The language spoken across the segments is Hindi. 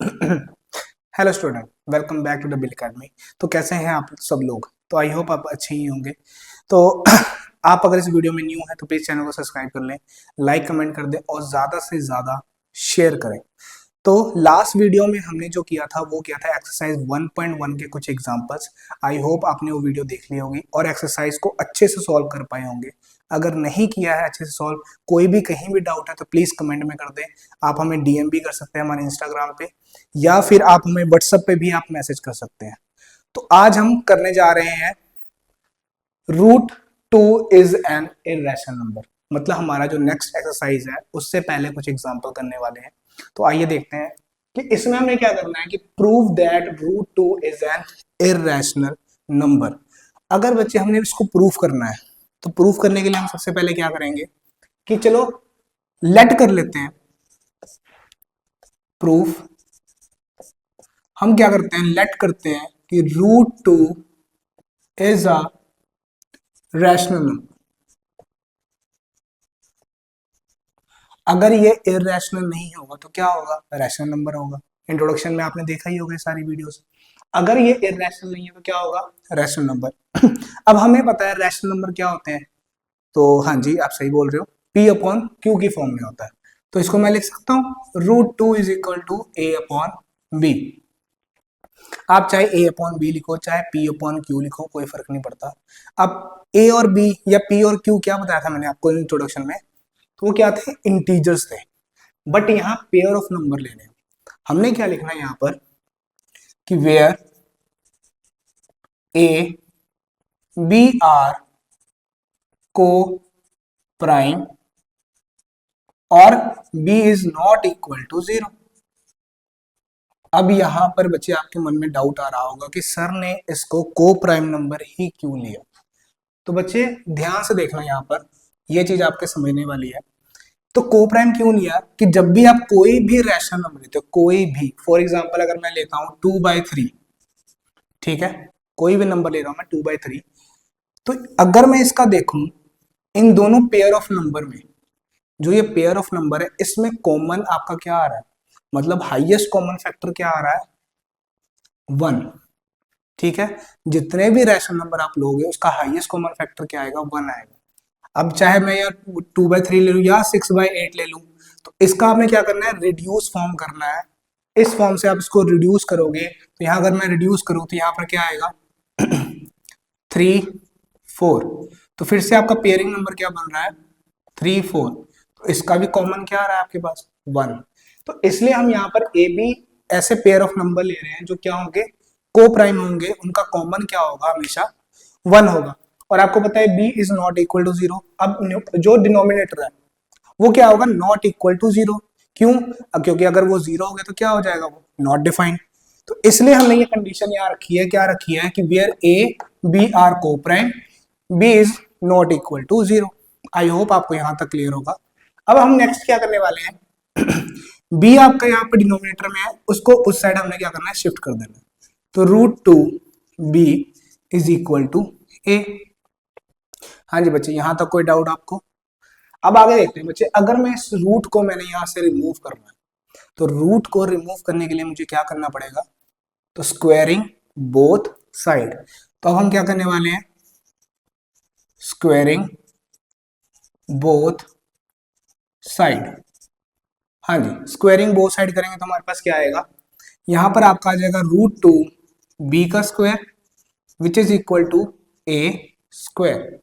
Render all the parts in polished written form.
Hello student, welcome back to the bill academy. तो कैसे हैं आप सब लोग? तो आई होप आप अच्छे ही होंगे। तो आप अगर इस वीडियो में न्यू हैं तो प्लीज चैनल को सब्सक्राइब कर लें, लाइक कमेंट कर दें और ज़्यादा से ज़्यादा शेयर करें। तो लास्ट वीडियो में हमने जो किया था वो किया था एक्सरसाइज 1.1 के कुछ एग्जांपल्स। आई होप आपने वो वीडियो देख ली होगी और एक्सरसाइज को अच्छे से सॉल्व कर पाए होंगे। अगर नहीं किया है अच्छे से सॉल्व, कोई भी कहीं भी डाउट है तो प्लीज़ कमेंट में कर दें। आप हमें डीएम भी कर सकते हैं हमारे इंस्टाग्राम पे, या फिर आप हमें व्हाट्सएप पे भी आप मैसेज कर सकते हैं। तो आज हम करने जा रहे हैं root two is an irrational number. मतलब हमारा जो नेक्स्ट एक्सरसाइज है उससे पहले कुछ एग्जांपल करने वाले हैं। तो आइए देखते हैं कि इसमें हमें क्या करना है कि prove that root two is an irrational number. अगर बच्चे हमने इसको प्रूफ करना है तो प्रूफ करने के लिए हम सबसे पहले क्या करेंगे कि चलो लेट कर लेते हैं प्रूफ। हम क्या करते हैं, लेट करते हैं कि root two is a rational number. अगर ये इरेशनल नहीं होगा तो क्या होगा? रैशनल नंबर होगा। इंट्रोडक्शन में आपने देखा ही होगा सारी वीडियोस। अगर ये इरेशनल नहीं है तो क्या होगा? Rational number. अब हमें पता है रैशनल नंबर क्या होते हैं। तो हाँ जी, आप सही बोल रहे हो, पी अपॉन क्यू की फॉर्म में होता है। तो इसको मैं लिख सकता हूँ root two is equal to A upon B. आप चाहे ए अपॉन बी लिखो चाहे पी अपॉन क्यू लिखो, कोई फर्क नहीं पड़ता। अब ए और बी या पी और क्यू क्या बताया था मैंने आपको इंट्रोडक्शन में, तो वो क्या थे? इंटीजर्स थे। बट यहाँ पेयर ऑफ नंबर लेने हैं। हमने क्या लिखना है यहाँ पर कि where A B are coprime और B is not equal to zero. अब यहां पर बच्चे आपके मन में डाउट आ रहा होगा कि सर ने इसको को प्राइम नंबर ही क्यों लिया। तो बच्चे ध्यान से देखना, यहाँ पर ये चीज आपके समझने वाली है। तो को प्राइम क्यों लिया कि जब भी आप कोई भी रैशनल नंबर लेते हो, कोई भी, फॉर एग्जांपल अगर मैं लेता हूं 2/3, ठीक है, कोई भी नंबर ले रहा हूं मैं 2/3, तो अगर मैं इसका देखूं इन दोनों पेयर ऑफ नंबर में, जो ये पेयर ऑफ नंबर है इसमें कॉमन आपका क्या आ रहा है, मतलब हाईएस्ट कॉमन फैक्टर क्या आ रहा है? 1। ठीक है, जितने भी रैशनल नंबर आप लोगे उसका हाईएस्ट कॉमन फैक्टर क्या आएगा? 1 आएगा। अब चाहे मैं यार 2/3 ले लूं या 6/8 ले लूं, तो इसका हमें क्या करना है? रिड्यूस फॉर्म करना है। इस फॉर्म से आप इसको रिड्यूस करोगे तो यहाँ अगर मैं रिड्यूस करूं तो यहाँ पर क्या आएगा? 3 4। तो फिर से आपका पेयरिंग नंबर क्या बन रहा है? 3 4। तो इसका भी कॉमन क्या आ रहा है आपके पास? 1। तो इसलिए हम यहाँ पर ए बी ऐसे पेयर ऑफ नंबर ले रहे हैं जो क्या होंगे? को प्राइम होंगे। उनका कॉमन क्या होगा? हमेशा 1 होगा। और आपको पता है B is not equal to zero. अब जो डिनोमिनेटर है वो क्या होगा? Not equal to zero. क्यों? क्योंकि अगर वो जीरो हो गया तो क्या हो जाएगा? वो नॉट डिफाइंड। तो इसलिए हमने ये कंडीशन यहाँ रखी है, क्या रखी है कि where A B are coprime B is not equal to zero. I hope आपको यहां तक क्लियर होगा। अब हम नेक्स्ट क्या करने वाले हैं? बी आपका यहाँ पे डिनोमिनेटर में है, उसको उस साइड हमने क्या करना है? शिफ्ट कर देना है। तो root two B is equal to A. हाँ जी बच्चे, यहां तक कोई डाउट आपको? अब आगे देखते हैं बच्चे, अगर मैं इस रूट को मैंने यहां से रिमूव करना है तो रूट को रिमूव करने के लिए मुझे क्या करना पड़ेगा? तो स्क्वायरिंग बोथ साइड। तो अब हम क्या करने वाले हैं? Squaring both side. हाँ जी, स्क्वायरिंग बोथ साइड करेंगे तो हमारे पास क्या आएगा? यहां पर आपका आ जाएगा रूट टू बी का square which is equal to A square.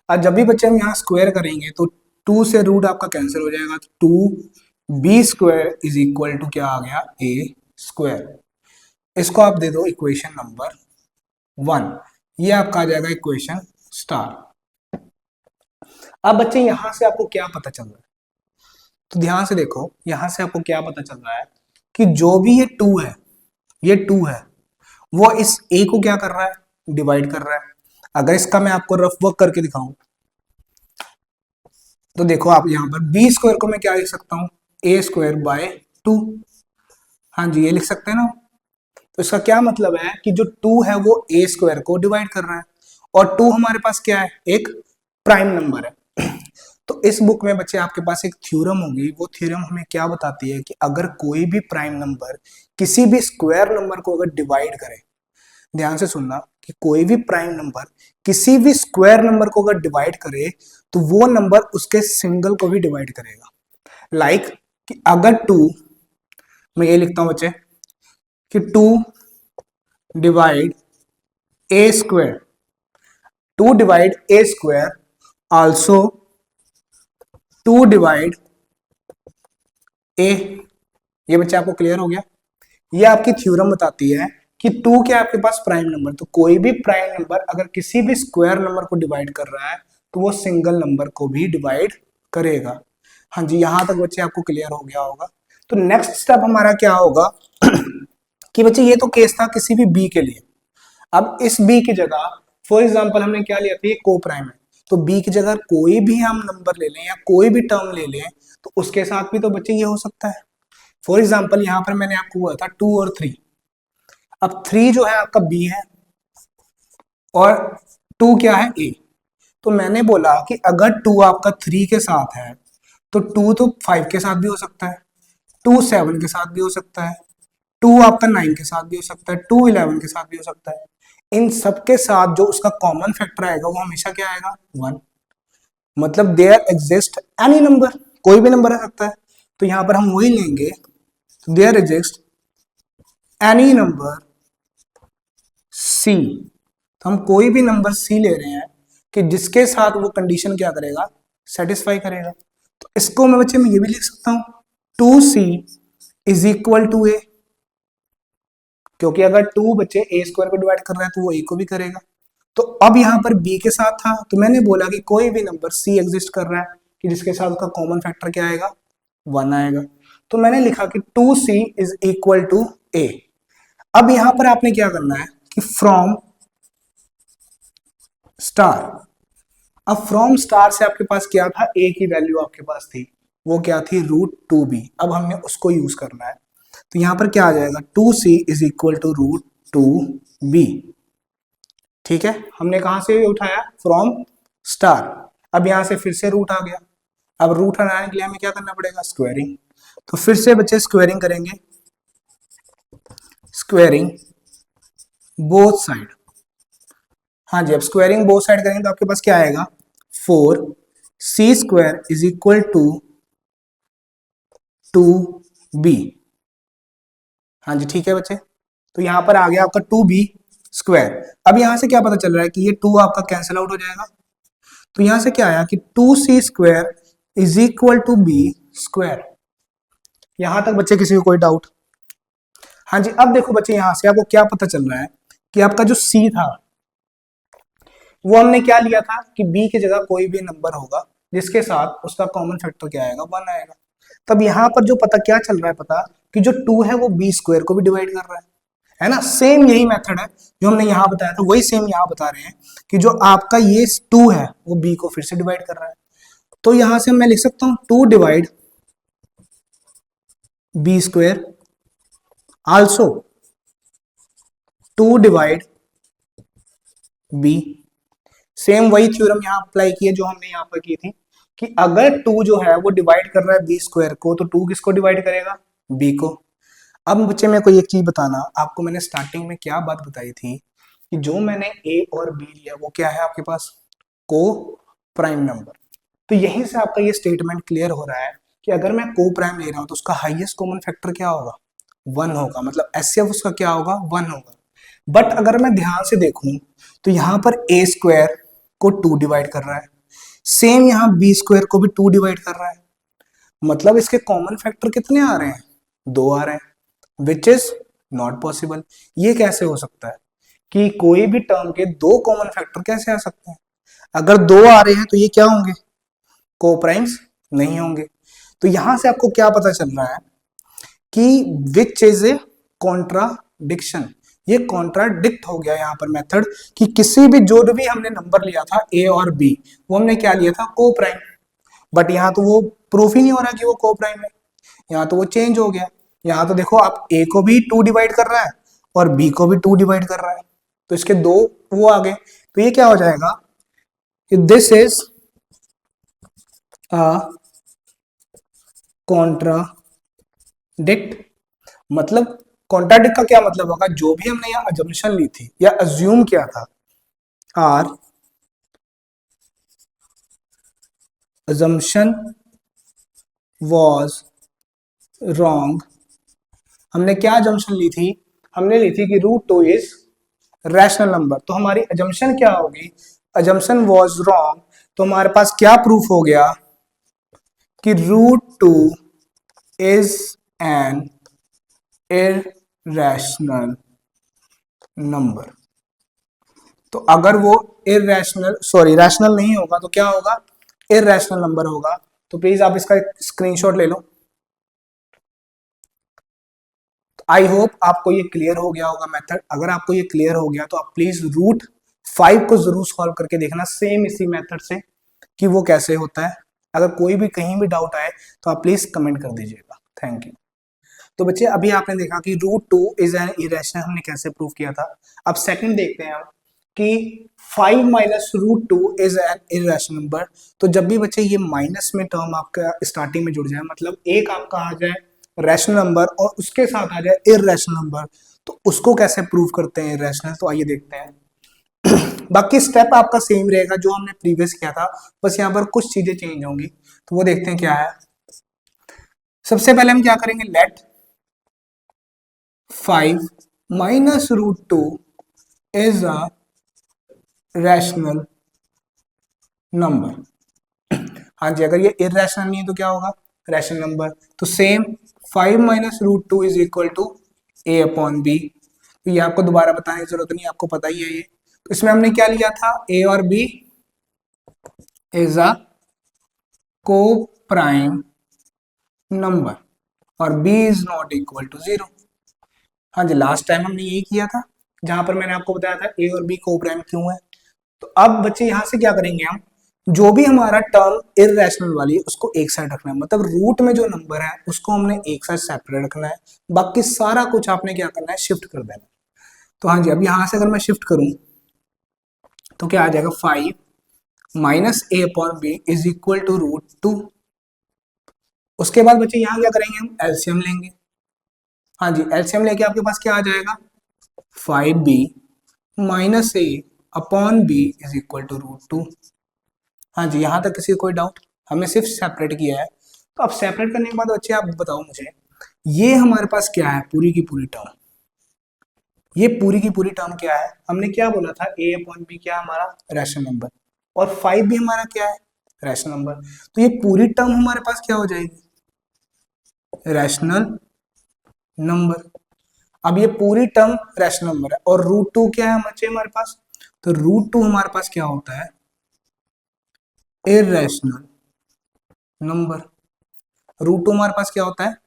अब जब भी बच्चे हम यहाँ स्क्वायर करेंगे तो 2 से रूट आपका कैंसिल हो जाएगा, तो 2b square is equal to क्या आ गया? ए स्क्वायर। इसको आप दे दो इक्वेशन नंबर 1। ये आपका आ जाएगा इक्वेशन स्टार। अब बच्चे यहां से आपको क्या पता चल रहा है? तो ध्यान से देखो, यहां से आपको क्या पता चल रहा है कि जो भी ये 2 है, ये 2 है, वो इस a को क्या कर रहा है? डिवाइड कर रहा है। अगर इसका मैं आपको रफ वर्क करके दिखाऊं तो देखो, आप यहां पर बी स्क्वायर को मैं क्या लिख सकता हूं? ए स्क्वायर बाय 2। हाँ जी, ये लिख सकते हैं ना। तो इसका क्या मतलब है कि जो 2 है वो ए स्क्वायर को डिवाइड कर रहा है, और 2 हमारे पास क्या है? एक प्राइम नंबर है। तो इस बुक में बच्चे आपके पास एक थ्योरम होगी, वो थ्योरम हमें क्या बताती है कि अगर कोई भी प्राइम नंबर किसी भी स्क्वायर नंबर को अगर डिवाइड करे, ध्यान से सुनना, कि कोई भी प्राइम नंबर किसी भी स्क्वायर नंबर को अगर डिवाइड करे तो वो नंबर उसके सिंगल को भी डिवाइड करेगा। लाइक कि अगर 2, मैं ये लिखता हूं बच्चे कि 2 डिवाइड ए स्क्वायर, 2 डिवाइड ए स्क्वायर आल्सो 2 डिवाइड ए। ये बच्चे आपको क्लियर हो गया? ये आपकी थ्योरम बताती है कि 2 क्या आपके पास प्राइम नंबर, तो कोई भी प्राइम नंबर अगर किसी भी स्क्वायर नंबर को डिवाइड कर रहा है तो वो सिंगल नंबर को भी डिवाइड करेगा। हाँ जी, यहां तक बच्चे आपको क्लियर हो गया होगा। तो नेक्स्ट स्टेप हमारा क्या होगा कि बच्चे ये तो केस था किसी भी बी के लिए। अब इस बी की जगह फॉर एग्जांपल हमने क्या लिया था, ये को प्राइम है, तो बी की जगह कोई भी हम नंबर ले लें या कोई भी टर्म ले लें तो उसके साथ भी तो बच्चे ये हो सकता है। फॉर एग्जांपल यहां पर मैंने आपको बोला था 2 और 3। अब 3 जो है आपका बी है और 2 क्या है ए। तो मैंने बोला कि अगर 2 आपका 3 के साथ है तो 2 तो 5 के साथ भी हो सकता है, 2 7 के साथ भी हो सकता है, 2 आपका 9 के साथ भी हो सकता है, 2 11 के साथ भी हो सकता है। इन सब के साथ जो उसका कॉमन फैक्टर आएगा वो हमेशा क्या आएगा, 1। मतलब देयर एग्जिस्ट एनी नंबर, कोई भी नंबर आ सकता है। तो यहां पर हम वही लेंगे, there exist any number C. तो हम कोई भी नंबर सी ले रहे हैं कि जिसके साथ वो कंडीशन क्या करेगा, सेटिस्फाई करेगा। तो इसको मैं बच्चे में ये भी लिख सकता हूं 2c इज इक्वल टू ए, क्योंकि अगर 2 बच्चे ए स्क्वायर को डिवाइड कर रहा है तो वो ए को भी करेगा। तो अब यहां पर बी के साथ था तो मैंने बोला कि कोई भी नंबर सी एग्जिस्ट कर रहा है कि जिसके साथ उसका कॉमन फैक्टर क्या आएगा, 1 आएगा। तो मैंने लिखा कि 2c इज इक्वल टू ए। अब यहां पर आपने क्या करना है कि फ्रॉम स्टार, अब फ्रॉम स्टार से आपके पास क्या था, ए की वैल्यू आपके पास थी, वो क्या थी, √2b। अब हमने उसको यूज करना है। तो यहां पर क्या आ जाएगा, 2c is equal to √2b। ठीक है, हमने कहां से उठाया, फ्रॉम स्टार। अब यहां से फिर से रूट आ गया। अब रूट हटाने के लिए हमें क्या करना पड़ेगा, स्क्वायरिंग। तो फिर से बच्चे स्क्वायरिंग करेंगे, स्क्वायरिंग बोथ साइड। हाँ जी, अब स्क्वायरिंग बोथ साइड करेंगे तो आपके पास क्या आएगा, 4c² is equal to 2b। हाँ जी ठीक है बच्चे, तो यहां पर आ गया आपका 2b²। अब यहां से क्या पता चल रहा है कि ये 2 आपका कैंसिल आउट हो जाएगा। तो यहां से क्या आया कि 2c² is equal to b²। यहां तक बच्चे किसी को कोई डाउट? हाँ जी, अब देखो बच्चे यहां से आपको क्या पता चल रहा है कि आपका जो c था वो हमने क्या लिया था कि b की जगह कोई भी नंबर होगा जिसके साथ उसका कॉमन फैक्टर क्या आएगा, 1 आएगा। तब यहां पर जो पता क्या चल रहा है, पता कि जो 2 है वो b² को भी डिवाइड कर रहा है ना। सेम यही मेथड है जो हमने यहां बताया था, वही सेम यहां बता रहे हैं कि जो आपका ये 2 है वो b को फिर से डिवाइड कर रहा है। तो यहां से मैं लिख सकता हूं 2 divide b² also 2 divide b। Same वही थ्योरम यहां अप्लाई की है जो हमने यहां पर की थी कि अगर 2 जो है वो डिवाइड कर रहा है b² को तो 2 किसको डिवाइड करेगा, b को। अब बच्चे मेरे को एक चीज बताना, आपको मैंने स्टार्टिंग में क्या बात बताई थी कि जो मैंने a और b लिया वो क्या है आपके पास, को प्राइम नंबर। तो यहीं से आपका ये स्टेटमेंट क्लियर हो रहा है कि अगर मैं को प्राइम ले रहा हूं तो उसका हाईएस्ट कॉमन फैक्टर क्या होगा, 1 होगा। मतलब एचसीएफ उसका क्या होगा, 1 होगा। बट अगर मैं ध्यान से देखूं तो यहां पर a² को 2 डिवाइड कर रहा है, सेम यहां b² को भी 2 डिवाइड कर रहा है। मतलब इसके कॉमन फैक्टर कितने आ रहे हैं, 2 आ रहे हैं, विच इज नॉट पॉसिबल। ये कैसे हो सकता है कि कोई भी टर्म के 2 कॉमन फैक्टर कैसे आ सकते हैं? अगर 2 आ रहे हैं तो ये क्या होंगे, को प्राइम्स नहीं होंगे। तो यहां से आपको क्या पता चल रहा है कि विच इज ए कॉन्ट्राडिक्शन। ये कॉन्ट्राडिक्ट हो गया यहाँ पर मेथड कि किसी भी जो भी हमने नंबर लिया था ए और बी वो हमने क्या लिया था, को प्राइम। बट यहाँ तो वो प्रूफ ही नहीं हो रहा कि वो को प्राइम है, यहाँ तो वो चेंज हो गया। यहाँ तो देखो आप ए को भी 2 डिवाइड कर रहा है और बी को भी 2 डिवाइड कर रहा है, तो इसके 2 वो आ गए। तो ये क्या हो जाएगा कि दिस इज अ कॉन्ट्राडिक्ट, मतलब कॉन्ट्राडिक्ट का क्या मतलब होगा, जो भी हमने यहाँ अजम्पशन ली थी या अज्यूम किया था, आर assumption was wrong। हमने क्या अजम्पशन ली थी, हमने ली थी कि root two is rational number, तो हमारी अजम्पशन क्या होगी, अजम्पशन वाज रॉन्ग, तो हमारे पास क्या प्रूफ हो गया कि root two is an irrational number. तो अगर वो इररेशनल सॉरी रैशनल नहीं होगा तो क्या होगा, इररेशनल नंबर होगा। तो प्लीज आप इसका स्क्रीनशॉट ले लो। आई होप आपको ये क्लियर हो गया होगा मेथड। अगर आपको ये क्लियर हो गया तो आप प्लीज रूट 5 को जरूर सॉल्व करके देखना सेम इसी मेथड से कि वो कैसे होता है। अगर कोई भी कहीं भी डाउट आए तो आप प्लीज कमेंट कर दीजिएगा। Thank you. तो बच्चे अभी आपने देखा कि root two is an irrational हमने कैसे प्रूव किया था। अब सेकंड देखते हैं हम कि 5 minus root two is an irrational number. तो जब भी बच्चे ये माइनस में टर्म आपका स्टार्टिंग में जुड़ जाए, मतलब एक आपका आ जाए रैशनल नंबर और उसके साथ आ जाए इररेशनल नंबर, तो उसको कैसे प्रूव करते हैं इररेशनल, तो आइए देखते हैं। बाकी स्टेप आपका सेम रहेगा जो हमने प्रीवियस किया था, बस यहाँ पर कुछ चीजें चेंज होंगी, तो वो देखते हैं क्या है। सबसे पहले हम क्या करेंगे, let 5 minus root two is a rational number. हाँ जी, अगर ये इररेशनल नहीं है तो क्या होगा, रैशनल नंबर। तो same 5 minus root two is equal to A upon B. तो ये आपको दोबारा बताने की जरूरत नहीं, आपको पता ही है ये। तो इसमें हमने क्या लिया था, ए और B is a coprime number और B is not equal to zero. हाँ जी, लास्ट टाइम हमने यही किया था जहां पर मैंने आपको बताया था ए और बी को प्राइम क्यों है। तो अब बच्चे यहां से क्या करेंगे, हम जो भी हमारा टर्म इररेशनल वाली है उसको एक साइड रखना है, मतलब रूट में जो नंबर है उसको हमने एक साइड सेपरेट रखना है, बाकी सारा कुछ आपने क्या करना है, शिफ्ट कर देना है। तो हाँ जी, अब यहां से अगर मैं शिफ्ट करूं तो क्या आ जाएगा, 5 minus A upon B is equal to root two. उसके बाद बच्चे यहां क्या करेंगे, हम एलसीएम लेंगे। हाँ जी, एलसीएम लेके आपके पास क्या आ जाएगा, 5b minus A upon B is equal to root two. हाँ जी, यहां तक किसी को कोई डाउट, हमने सिर्फ सेपरेट किया है। तो अब सेपरेट करने के बाद बच्चे आप बताओ मुझे, ये हमारे पास क्या है, पूरी की पूरी टर्म, ये पूरी की पूरी टर्म क्या है, हमने क्या बोला था, ए अपॉन बी क्या हमारा रैशनल नंबर, और 5 भी हमारा क्या है, रैशनल नंबर। तो ये पूरी टर्म हमारे पास क्या हो जाएगी, रैशनल नंबर। अब ये पूरी टर्म रैशनल नंबर है और रूट टू क्या है बच्चे हमारे पास, तो रूट टू हमारे पास क्या होता है, इररेशनल नंबर। रूट टू हमारे पास क्या होता है,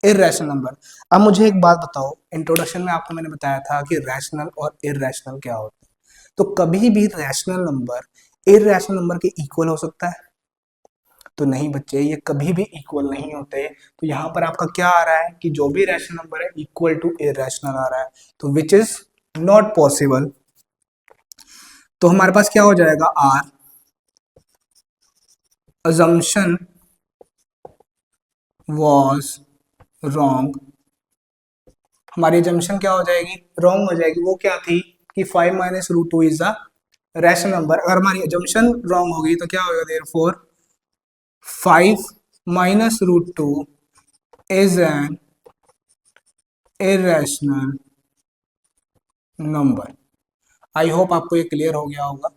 इररेशनल नंबर। अब मुझे एक बात बताओ, इंट्रोडक्शन में आपको मैंने बताया था कि रैशनल और इररेशनल क्या होता है। तो कभी भी रैशनल नंबर इररेशनल नंबर के इक्वल हो सकता है, तो नहीं बच्चे, ये कभी भी इक्वल नहीं होते। तो यहाँ पर आपका क्या आ रहा है कि जो भी रैशनल नंबर है इक्वल टू इररेशनल आ रहा है, तो विच इज नॉट पॉसिबल। तो हमारे पास क्या हो जाएगा, आर assumption was wrong। हमारी assumption क्या हो जाएगी, रॉन्ग हो जाएगी। वो क्या थी कि 5 minus root two is a rational number. अगर हमारी assumption रॉन्ग होगी तो क्या होगा, therefore 5 minus root two is an irrational number. I hope आपको ये क्लियर हो गया होगा।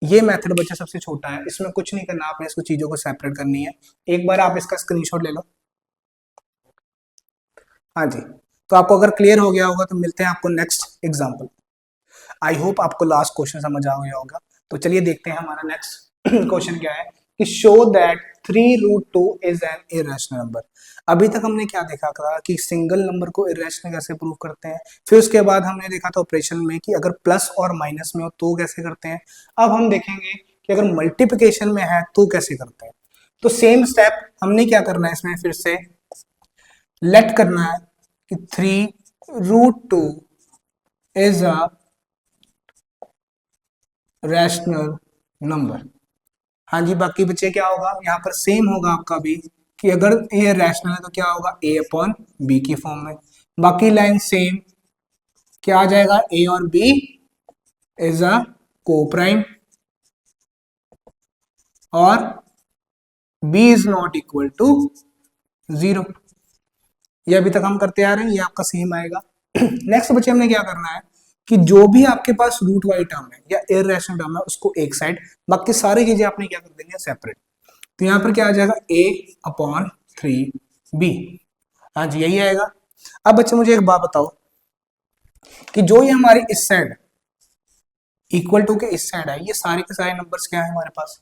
ये मेथड बच्चे सबसे छोटा है, इसमें कुछ नहीं करना, आपने इसको चीजों को सेपरेट करनी है। एक बार आप इसका स्क्रीनशॉट ले लो। हाँ जी, तो आपको अगर क्लियर हो गया होगा तो मिलते हैं आपको नेक्स्ट एग्जाम्पल। आई होप आपको लास्ट क्वेश्चन समझ आ गया होगा। तो चलिए देखते हैं हमारा नेक्स्ट क्वेश्चन क्या है कि show that 3 root two is an irrational number. अभी तक हमने क्या देखा था कि सिंगल नंबर को इरेशनल कैसे प्रूव करते हैं, फिर उसके बाद हमने देखा था ऑपरेशन में कि अगर प्लस और माइनस में हो तो कैसे करते हैं। अब हम देखेंगे कि अगर मल्टीप्लिकेशन में है तो कैसे करते हैं। तो सेम स्टेप हमने क्या करना है इसमें, फिर से लेट करना है कि 3 root two is a rational number. हाँ जी, बाकी बच्चे क्या होगा यहाँ पर सेम होगा आपका भी, कि अगर ए रैशनल है तो क्या होगा ए अपॉन बी की फॉर्म में। बाकी लाइन सेम, क्या आ जाएगा ए और बी इज अ कोप्राइम और B is not equal to 0। ये अभी तक हम करते आ रहे हैं, ये आपका सेम आएगा। नेक्स्ट बच्चे हमने क्या करना है कि जो भी आपके पास रूट वाली टर्म है या इररेशनल टर्म है उसको एक साइड, बाकी सारी चीजें आपने क्या कर देनी है सेपरेट। तो यहाँ पर क्या आ जाएगा a अपॉन 3b। हाँ जी यही आएगा। अब बच्चे मुझे एक बात बताओ कि जो ये हमारी इस साइड इक्वल टू के इस साइड है, ये सारे के सारे नंबर्स क्या है हमारे पास।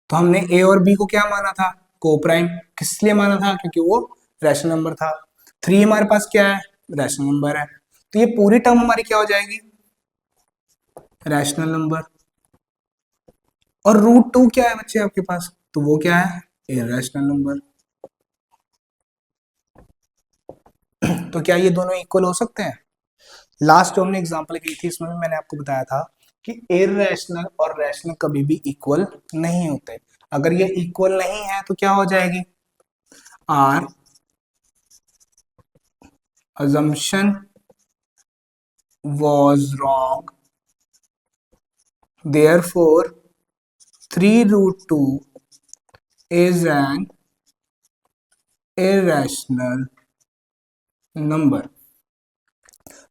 तो हमने a और b को क्या माना था, को प्राइम। किस लिए माना था, क्योंकि वो रैशनल नंबर था। 3 हमारे पास क्या है, रैशनल नंबर है। तो ये पूरी टर्म हमारी क्या हो जाएगी, रैशनल नंबर। और रूट 2 क्या है बच्चे आपके पास, तो वो क्या है, इररेशनल नंबर। तो क्या ये दोनों इक्वल हो सकते हैं। लास्ट जो हमने एग्जांपल की थी इसमें भी मैंने आपको बताया था कि इररेशनल और रैशनल कभी भी इक्वल नहीं होते। अगर ये इक्वल नहीं है तो क्या हो जाएगी, are assumption was wrong, therefore 3 root 2 is an irrational number।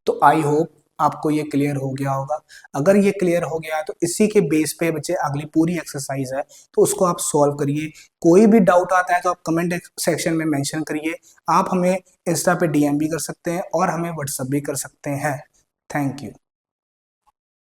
तो आई होप आपको ये क्लियर हो गया होगा। अगर ये क्लियर हो गया है तो इसी के बेस पे बच्चे अगली पूरी एक्सरसाइज है तो उसको आप सॉल्व करिए। कोई भी डाउट आता है तो आप कमेंट सेक्शन में मेंशन करिए। आप हमें इंस्टा पे डीएम भी कर सकते हैं और हमें व्हाट्सएप भी कर सकते हैं। Thank you.